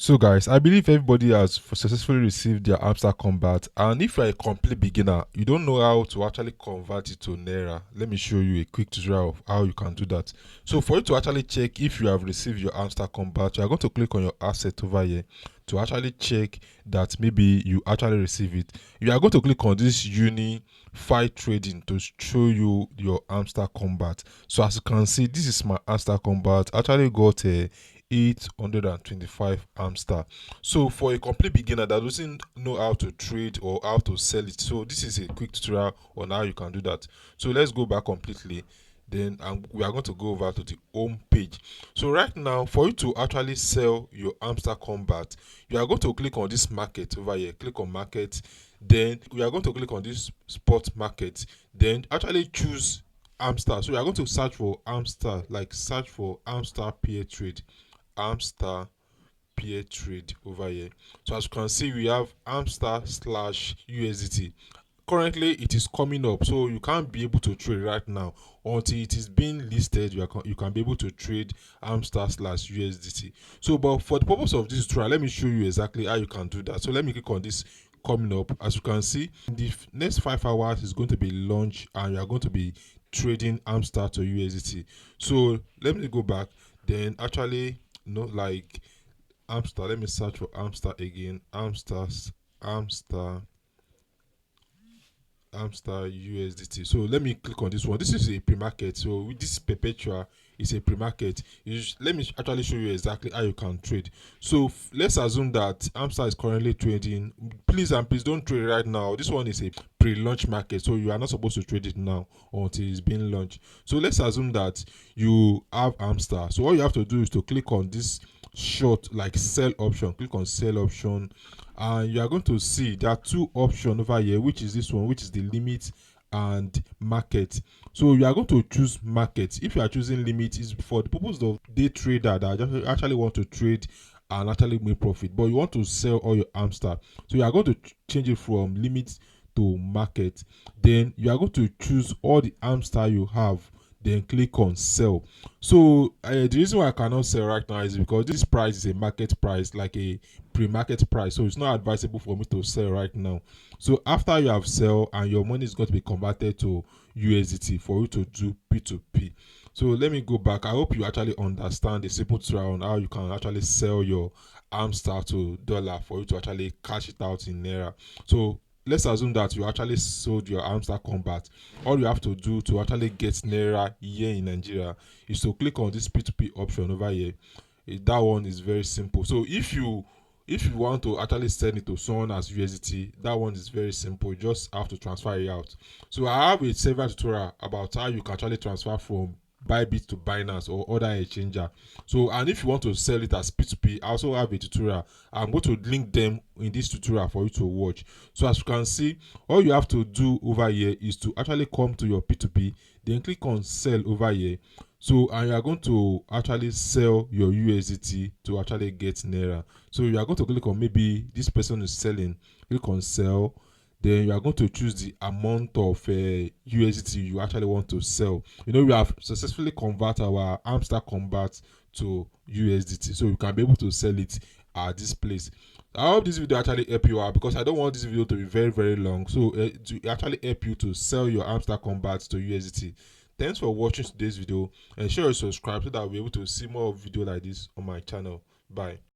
So guys, I believe everybody has successfully received their Hamster Kombat, and if you're a complete beginner, you don't know how to actually convert it to Naira, let me show you a quick tutorial of how you can do that. So for you to actually check if you have received your Hamster Kombat, you are going to click on your asset over here to actually check that maybe you actually receive it. You are going to click on this Unify Trading to show you your Hamster Kombat. So as you can see, this is my Hamster Kombat. I actually got a 825 hamster. So for a complete beginner that doesn't know how to trade or how to sell it, so this is a quick tutorial on how you can do that. So let's go back completely, then we are going to go over to the home page. So right now, for you to actually sell your Hamster Kombat, you are going to click on this market over here. Click on market, then we are going to click on this spot market, then actually choose hamster. So you are going to search for hamster, like search for hamster pair trade, hamster pair trade over here. So as you can see, we have hamster slash USDT. Currently it is coming up, so you can't be able to trade right now until it is being listed. You can be able to trade hamster slash USDT. So but for the purpose of this tutorial, let me show you exactly how you can do that. So let me click on this coming up. As you can see, the next 5 hours is going to be launch and you are going to be trading hamster to USDT. So let me go back, then actually like hamster, let me search for hamster again. Hamster USDT. So let me click on this one. This is a pre-market, so with this perpetual is a pre-market. Let me actually show you exactly how you can trade. So let's assume that hamster is currently trading. Please don't trade right now. This one is a pre-launch market, so you are not supposed to trade it now until it's being launched. So let's assume that you have hamster. So all you have to do is to click on this short like sell option. Click on sell option, and you are going to see there are two options over here, which is this one, which is the limit and market. So you are going to choose market. If you are choosing limit, is for the purpose of day trader that actually want to trade and actually make profit, but you want to sell all your hamster. So you are going to change it from limit to market. Then you are going to choose all the hamster you have, then click on sell. So the reason why I cannot sell right now is because this price is a market price, like a pre-market price, so it's not advisable for me to sell right now. So after you have sell and your money is going to be converted to USDT for you to do P2P. So let me go back. I hope you actually understand the simple tutorial on how you can actually sell your hamster to dollar for you to actually cash it out in Naira. So let's assume that you actually sold your Hamster Kombat. All you have to do to actually get Naira here in Nigeria is to click on this P2P option over here. That one is very simple. So if you want to actually send it to someone as USDT, that one is very simple. You just have to transfer it out. So I have a several tutorial about how you can actually transfer from Bybit to Binance or other exchanger. So, and if you want to sell it as P2P, I also have a tutorial. I'm going to link them in this tutorial for you to watch. So as you can see, all you have to do over here is to actually come to your P2P, then click on sell over here. So and you are going to actually sell your USDT to actually get Naira. So you are going to click on, maybe this person is selling, click on sell. Then you are going to choose the amount of USDT you actually want to sell. We have successfully converted our Hamster Kombat to USDT, so you can be able to sell it at this place. I hope this video actually help you out, because I don't want this video to be very, very long. So to actually help you to sell your Hamster Kombat to USDT. Thanks for watching today's video, and sure you subscribe so that we'll be able to see more video like this on my channel. Bye.